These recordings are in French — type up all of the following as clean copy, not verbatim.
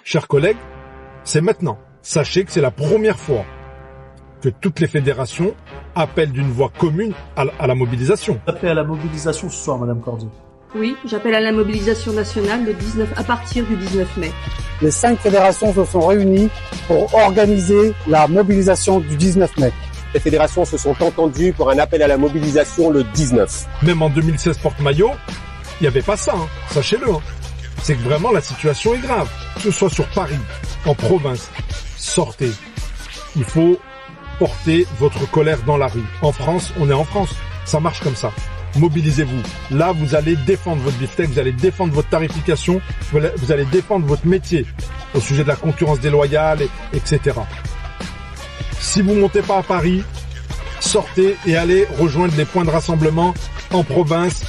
Chers collègues, c'est maintenant. Sachez que c'est la première fois que toutes les fédérations appellent d'une voix commune à la mobilisation. Appel à la mobilisation ce soir, Madame Cordier. Oui, j'appelle à la mobilisation nationale à partir du 19 mai. Les 5 fédérations se sont réunies pour organiser la mobilisation du 19 mai. Les fédérations se sont entendues pour un appel à la mobilisation le 19. Même en 2016 porte-maillot, il n'y avait pas ça, sachez-le. C'est que vraiment la situation est grave. Que ce soit sur Paris, en province, sortez. Il faut porter votre colère dans la rue. En France, on est en France. Ça marche comme ça. Mobilisez-vous. Là, vous allez défendre votre beefsteak, vous allez défendre votre tarification, vous allez défendre votre métier au sujet de la concurrence déloyale, etc. Si vous montez pas à Paris, sortez et allez rejoindre les points de rassemblement en province,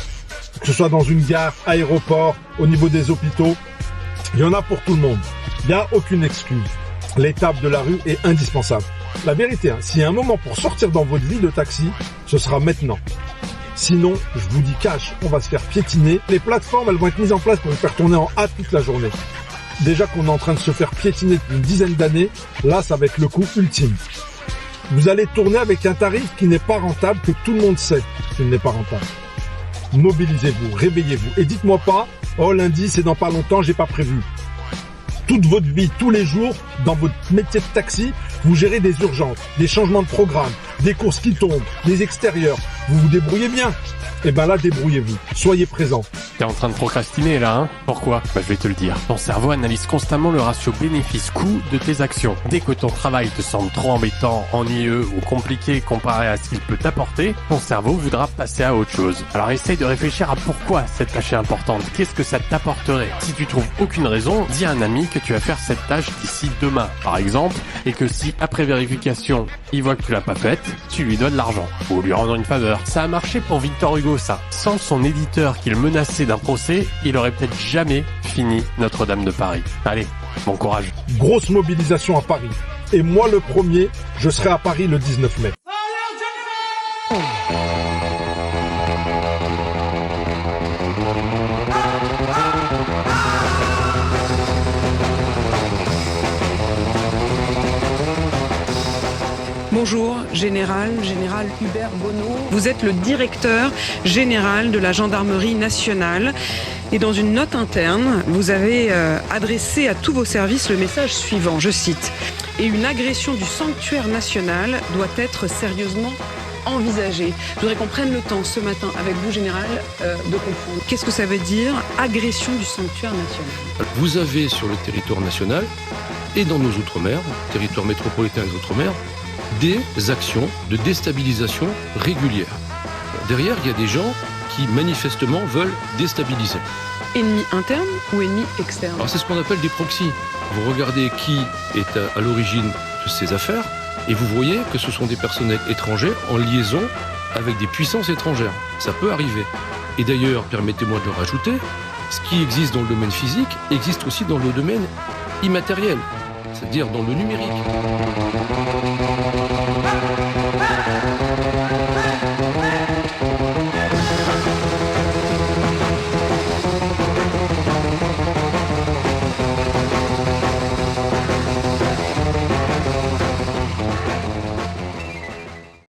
que ce soit dans une gare, aéroport, au niveau des hôpitaux. Il y en a pour tout le monde. Il n'y a aucune excuse. L'étape de la rue est indispensable. La vérité, s'il y a un moment pour sortir dans votre vie de taxi, ce sera maintenant. Sinon, je vous dis cash, on va se faire piétiner. Les plateformes, elles vont être mises en place pour vous faire tourner en A toute la journée. Déjà qu'on est en train de se faire piétiner depuis une dizaine d'années, là, ça va être le coup ultime. Vous allez tourner avec un tarif qui n'est pas rentable, que tout le monde sait qu'il n'est pas rentable. Mobilisez-vous, réveillez-vous. Et dites-moi pas, oh lundi, c'est dans pas longtemps, j'ai pas prévu. Toute votre vie, tous les jours, dans votre métier de taxi, vous gérez des urgences, des changements de programme, des courses qui tombent, des extérieurs. Vous vous débrouillez bien. Eh ben là, débrouillez-vous. Soyez présents. T'es en train de procrastiner là, hein? Pourquoi? Je vais te le dire. Ton cerveau analyse constamment le ratio bénéfice-coût de tes actions. Dès que ton travail te semble trop embêtant, ennuyeux ou compliqué comparé à ce qu'il peut t'apporter, ton cerveau voudra passer à autre chose. Alors essaye de réfléchir à pourquoi cette tâche est importante. Qu'est-ce que ça t'apporterait? Si tu trouves aucune raison, dis à un ami que tu vas faire cette tâche d'ici demain, par exemple, et que si après vérification, il voit que tu l'as pas faite, tu lui donnes de l'argent ou lui rendre une faveur. Ça a marché pour Victor Hugo, ça. Sans son éditeur qu'il menaçait d'un procès, il aurait peut-être jamais fini Notre-Dame de Paris. Allez, bon courage. Grosse mobilisation à Paris. Et moi, le premier, je serai à Paris le 19 mai. Bonjour, général Hubert Bonneau. Vous êtes le directeur général de la gendarmerie nationale. Et dans une note interne, vous avez adressé à tous vos services le message suivant, je cite. « Et une agression du sanctuaire national doit être sérieusement envisagée ». Je voudrais qu'on prenne le temps ce matin avec vous, général, de comprendre. Qu'est-ce que ça veut dire, agression du sanctuaire national? Vous avez sur le territoire national et dans nos outre-mer, territoire métropolitain et outre-mer, des actions de déstabilisation régulières. Derrière, il y a des gens qui manifestement veulent déstabiliser. Ennemi interne ou ennemi externe? Alors c'est ce qu'on appelle des proxys. Vous regardez qui est à l'origine de ces affaires et vous voyez que ce sont des personnels étrangers en liaison avec des puissances étrangères. Ça peut arriver. Et d'ailleurs, permettez-moi de le rajouter, ce qui existe dans le domaine physique existe aussi dans le domaine immatériel, c'est-à-dire dans le numérique.